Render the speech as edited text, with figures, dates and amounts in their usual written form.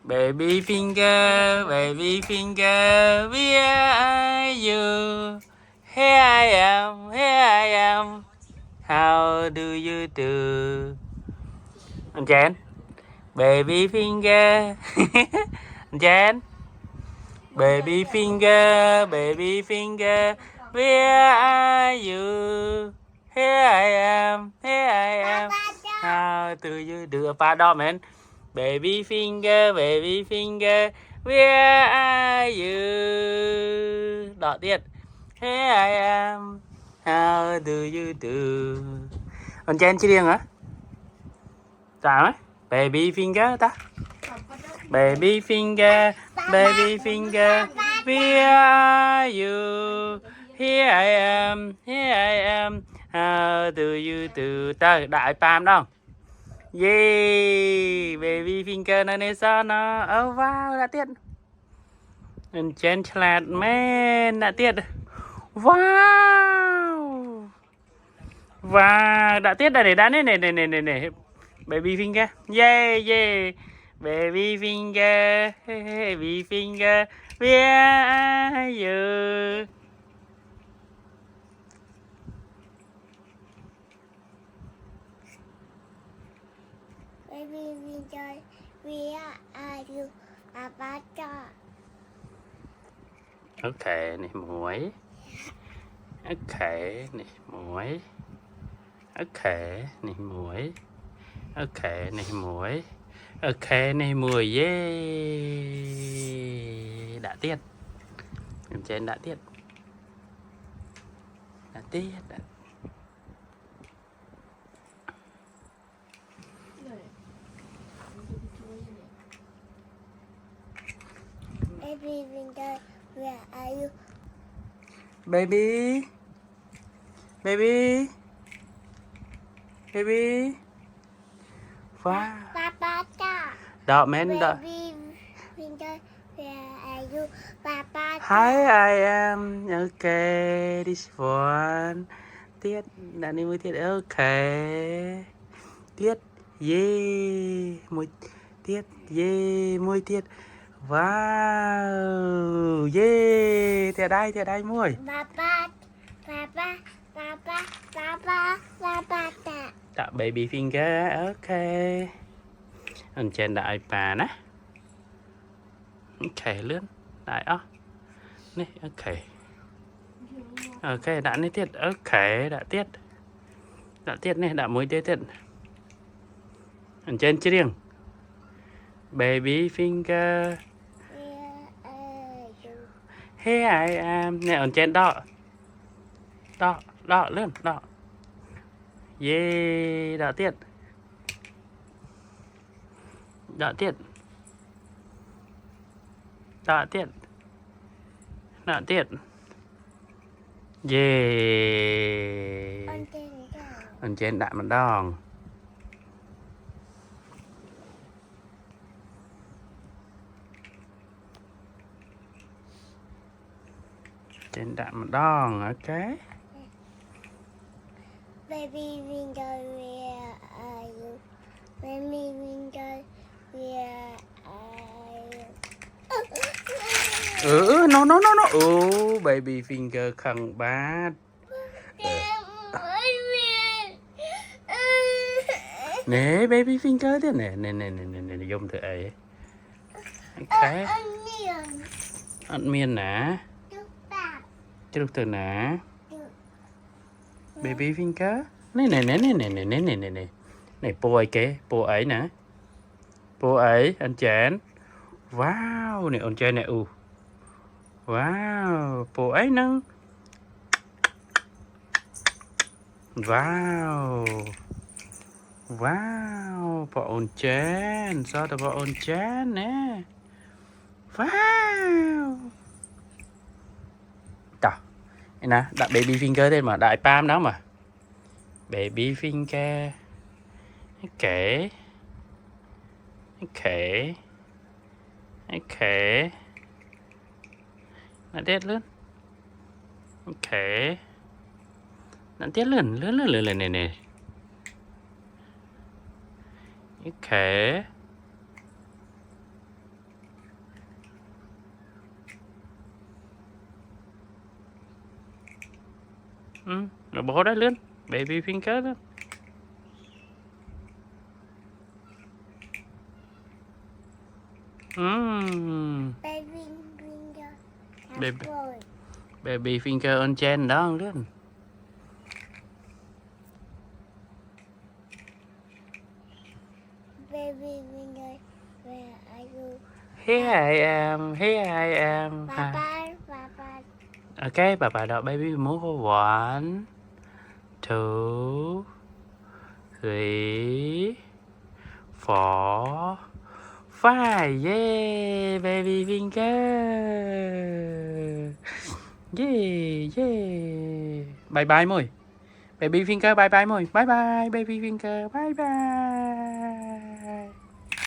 Baby finger, baby finger, where are you? Here I am, here I am. How do you do? Anh Chén, baby finger. Anh Chén, baby finger, where are you? Here I am, here I am. How do you do? Pa đó man. Baby finger, where are you? Đỏ tiếp. Here I am. How do you do? Anh Chen chỉ riêng hả? Sao á? Baby finger ta. Baby finger, where are you? Here I am, here I am. How do you do? Trời, đại Pam đâu? Yeah, baby finger nó nè sao nó. Oh wow, đã tiết. Anh Chen chlat man, đã tiết. Wow. Wow, đã tiết đây đã nè. Baby finger. Yeah, yeah. Baby finger, where are you? Baby finger, where are you? Papa cho. Okay, này muối. Okay, này muối. Okay, này muối. Okay, này muối. Okay, này mùi. Yeah. Đã tiết. Em trên đã tiết. Đã tiết. Baby finger, where are you? Baby. Wow. Papa cho. Đó, men đó. Baby finger, where are you? Papa cho. Hi, I am. Okay, this one. Tiết. Đã đi mới tiết. Okay. Tiết. Yeah. Mùi. Tiết. Yeah. Mùi tiết. Wow. Yeah. Tiết đây mùi. Papa ta. Tạo baby finger. Okay. Anh trên đại bà nè. Okay, lướn. Đại ó. Nè, okay. Okay, đã nè tiết. Okay, đã tiết. Đã tiết nè, đã mùi tiết. Anh trên chứ riêng. Baby finger. Where are you? Here I am. Nè, anh trên đó. Đó, lướn, đó. Yeah, đã tiết. Đã tiết. Yeah. Anh trên đại mặt đòn. Trên đại mặt đòn, ok. Baby finger, where are you? Baby finger, where are you? No. Baby finger khăn bát. Nè, baby finger thế nè, dùng thử ấy. Ok. Ăn miên nè. Chứ từ nè. Baby finger. Nè. Này po ấy nè. Po ấy, anh chén. Wow, này anh chén nè. Wow, po ấy nâng. Wow, po ôn chén. Sao ta po ôn chén nè. Wow. Đó. Đây nè, đặt baby finger đây mà, đại Pam đó mà. Baby finger. Ok. Nó đét lên. Ok. Nó tiết lên nè. Ok. Rồi bố đó lên. Baby finger lên. Baby finger. Baby. Rồi. Baby finger on Jen đó lên. Baby finger. Where are you? Here I am. Here I am. Papa, Papa. Okay, bà đọc baby move for 1, 2, 3, 4, 5. Yeah, baby finger. Yeah, yeah. Bye bye môi. Baby finger bye bye môi. Bye bye baby finger. Bye bye.